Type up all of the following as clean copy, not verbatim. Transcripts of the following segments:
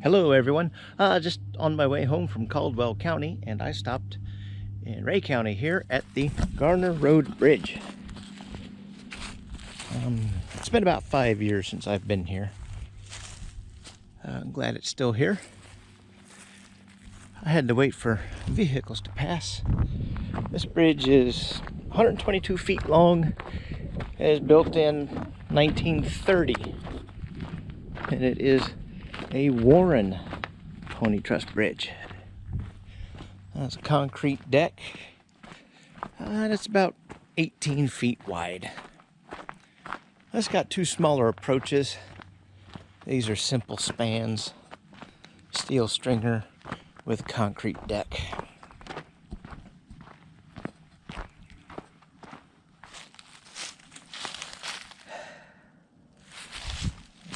Hello everyone, just on my way home from Caldwell County, and I stopped in Ray County here at the Garner Road Bridge. It's been about 5 years since I've been here. I'm glad it's still here. I had to wait for vehicles to pass. This bridge is 122 feet long. It was built in 1930, and it is a Warren pony truss bridge. That's a concrete deck, and it's about 18 feet wide. It's got two smaller approaches. These are simple spans, steel stringer with concrete deck.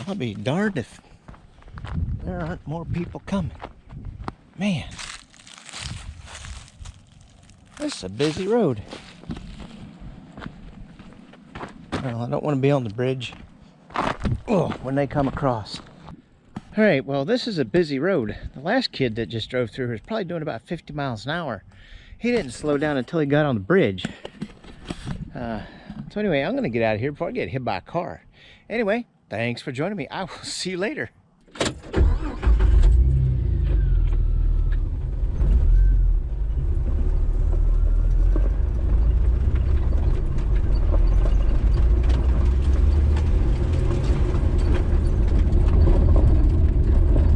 I'll be darned if there aren't more people coming. Man, this is a busy road. Well, I don't want to be on the bridge when they come across. All right, well, this is a busy road. The last kid that just drove through was probably doing about 50 miles an hour. He didn't slow down until he got on the bridge. So anyway, I'm going to get out of here before I get hit by a car. Anyway, thanks for joining me. I will see you later.